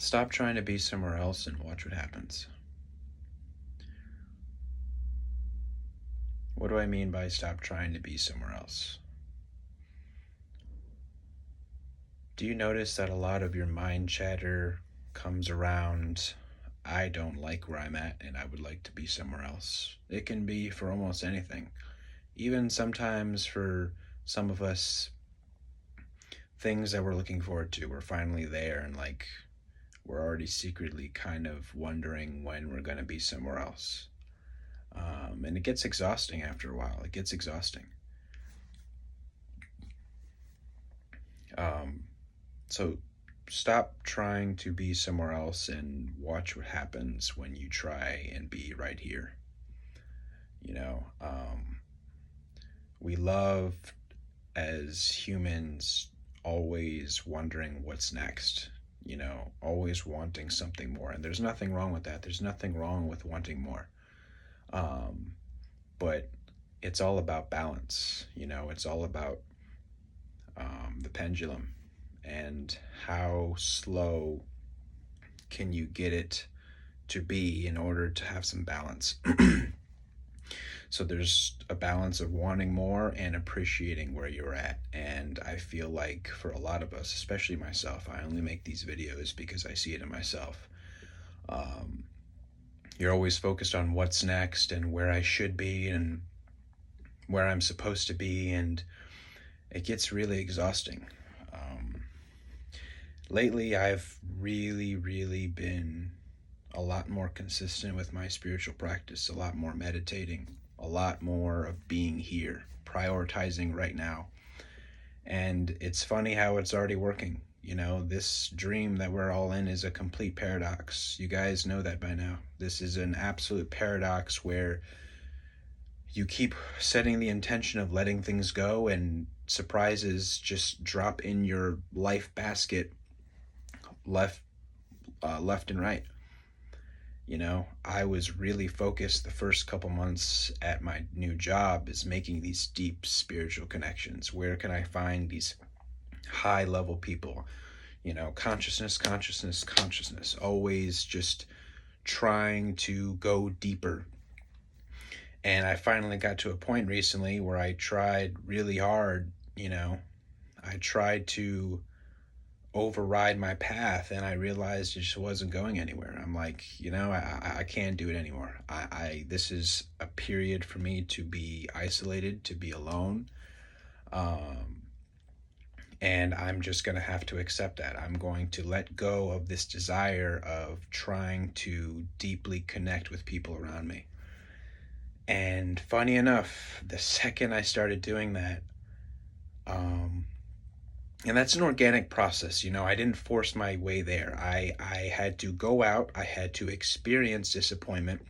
Stop trying to be somewhere else and watch what happens. What do I mean by stop trying to be somewhere else? Do you notice that a lot of your mind chatter comes around, I don't like where I'm at and I would like to be somewhere else? It can be for almost anything. Even sometimes for some of us, things that we're looking forward to, we're finally there and we're already secretly kind of wondering when we're going to be somewhere else. And it gets exhausting after a while. It gets exhausting. Um, so stop trying to be somewhere else and watch what happens when you try and be right here. You know, we love as humans always wondering what's next, always wanting something more. And there's nothing wrong with that. There's nothing wrong with wanting more. Um, but it's all about balance. It's all about the pendulum and how slow can you get it to be in order to have some balance. So there's a balance of wanting more and appreciating where you're at. And I feel like for a lot of us, especially myself, I only make these videos because I see it in myself. You're always focused on what's next and where I should be and where I'm supposed to be, and it gets really exhausting. Lately, I've really been a lot more consistent with my spiritual practice, a lot more meditating, a lot more of being here, prioritizing right now. And it's funny how it's already working. This dream that we're all in is a complete paradox. You guys know that by now. This is an absolute paradox where you keep setting the intention of letting things go and surprises just drop in your life basket left and right. I was really focused the first couple months at my new job is making these deep spiritual connections. Where can I find these high level people? Consciousness, always just trying to go deeper. And I finally got to a point recently where I tried really hard, I tried to override my path, and I realized it just wasn't going anywhere. I'm like, I can't do it anymore. This is a period for me to be isolated, to be alone. And I'm just going to have to accept that. I'm going to let go of this desire of trying to deeply connect with people around me. And funny enough, the second I started doing that, and that's an organic process. I didn't force my way there. I had to go out. I had to experience disappointment.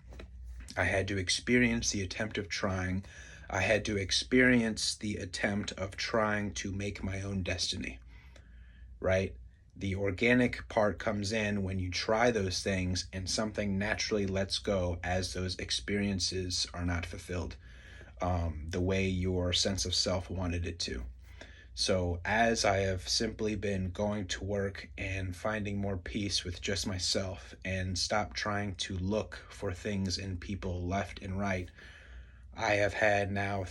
I had to experience the attempt of trying. I had to experience the attempt of trying to make my own destiny, right? The organic part comes in when you try those things and something naturally lets go as those experiences are not fulfilled the way your sense of self wanted it to. So as I have simply been going to work and finding more peace with just myself and stop trying to look for things in people left and right, I have had now,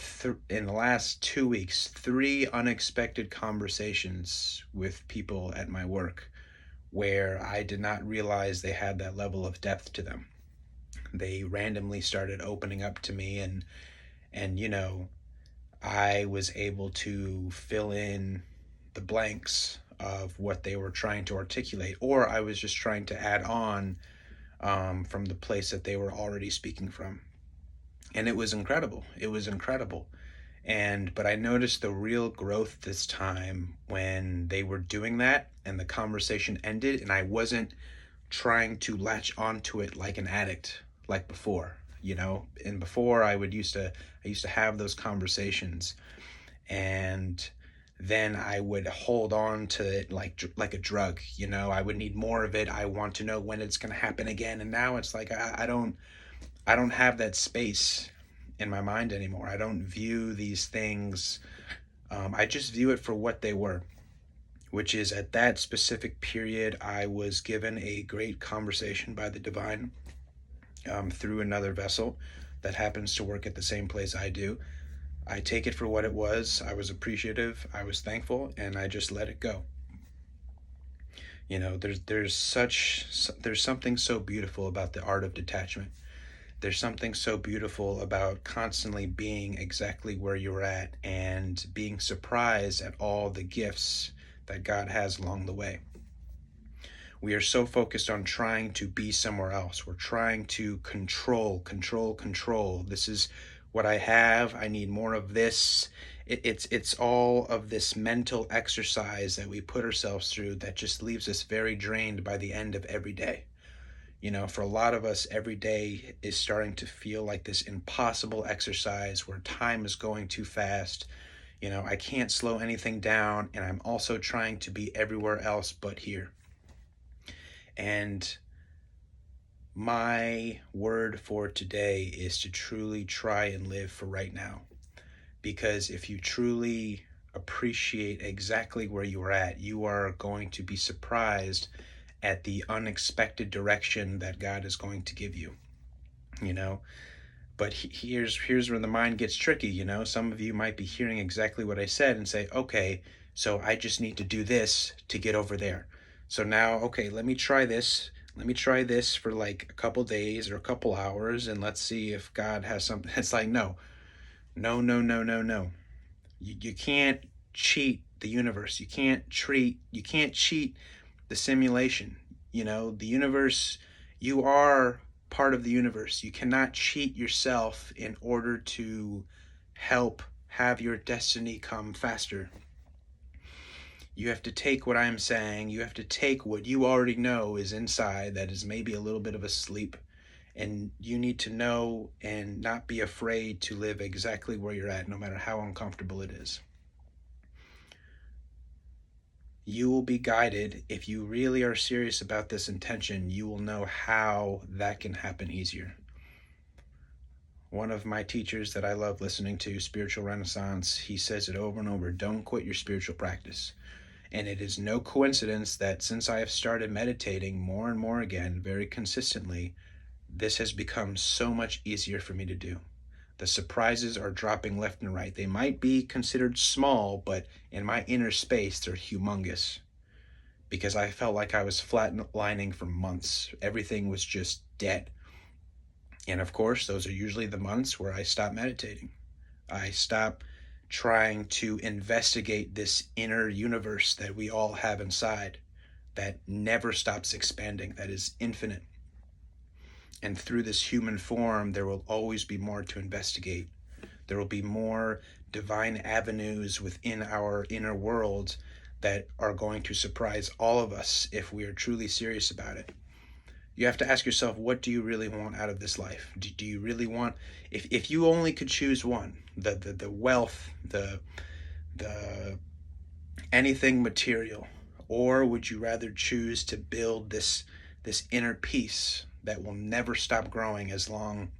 in the last 2 weeks, 3 unexpected conversations with people at my work where I did not realize they had that level of depth to them. They randomly started opening up to me, and I was able to fill in the blanks of what they were trying to articulate, or I was just trying to add on from the place that they were already speaking from. And it was incredible. But I noticed the real growth this time when they were doing that and the conversation ended and I wasn't trying to latch onto it like an addict like before. And before I used to have those conversations, and then I would hold on to it like a drug. I would need more of it. I want to know when it's going to happen again. And now it's like I don't have that space in my mind anymore. I don't view these things. I just view it for what they were, which is at that specific period, I was given a great conversation by the divine through another vessel that happens to work at the same place I do. I take it for what it was. I was appreciative, I was thankful, and I just let it go. You know, there's something so beautiful about the art of detachment. There's something so beautiful about constantly being exactly where you're at and being surprised at all the gifts that God has along the way. We are so focused on trying to be somewhere else. We're trying to control. This is what I have. I need more of this. It's all of this mental exercise that we put ourselves through that just leaves us very drained by the end of every day. You know, for a lot of us, every day is starting to feel like this impossible exercise where time is going too fast. You know, I can't slow anything down, and I'm also trying to be everywhere else but here. And my word for today is to truly try and live for right now. Because if you truly appreciate exactly where you are at, you are going to be surprised at the unexpected direction that God is going to give you, you know. But here's where the mind gets tricky, you know. Some of you might be hearing exactly what I said and say, okay, so I just need to do this to get over there. So now, okay, let me try this. Let me try this for like a couple days or a couple hours, and let's see if God has something. It's like, no. You can't cheat the universe. You can't cheat the simulation. You know, the universe, you are part of the universe. You cannot cheat yourself in order to help have your destiny come faster. You have to take what I'm saying, you have to take what you already know is inside that is maybe a little bit of a sleep, and you need to know and not be afraid to live exactly where you're at, no matter how uncomfortable it is. You will be guided. If you really are serious about this intention, you will know how that can happen easier. One of my teachers that I love listening to, Spiritual Renaissance, he says it over and over: don't quit your spiritual practice. And it is no coincidence that since I have started meditating more and more again, very consistently, this has become so much easier for me to do. The surprises are dropping left and right. They might be considered small, but in my inner space, they're humongous. Because I felt like I was flatlining for months. Everything was just dead. And of course, those are usually the months where I stop meditating. I stop trying to investigate this inner universe that we all have inside, that never stops expanding, that is infinite. And through this human form, there will always be more to investigate. There will be more divine avenues within our inner world that are going to surprise all of us if we are truly serious about it. You have to ask yourself, what do you really want out of this life? Do you really want, if you only could choose one, the wealth, the anything material, or would you rather choose to build this inner peace that will never stop growing as long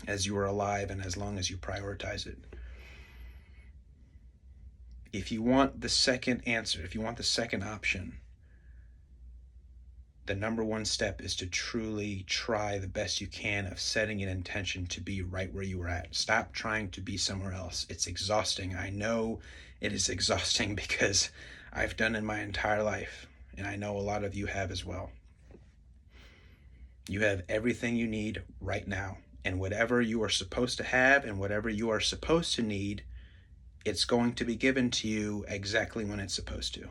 as you are alive and as long as you prioritize it? If you want the second answer, if you want the second option, the number one step is to truly try the best you can of setting an intention to be right where you are at. Stop trying to be somewhere else. It's exhausting. I know it is exhausting because I've done it my entire life, and I know a lot of you have as well. You have everything you need right now, and whatever you are supposed to have and whatever you are supposed to need, it's going to be given to you exactly when it's supposed to.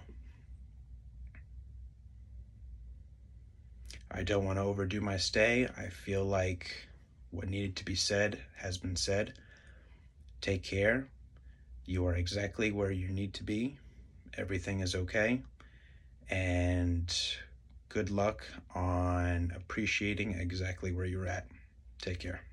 I don't want to overdo my stay. I feel like what needed to be said has been said. Take care. You are exactly where you need to be. Everything is okay. And good luck on appreciating exactly where you're at. Take care.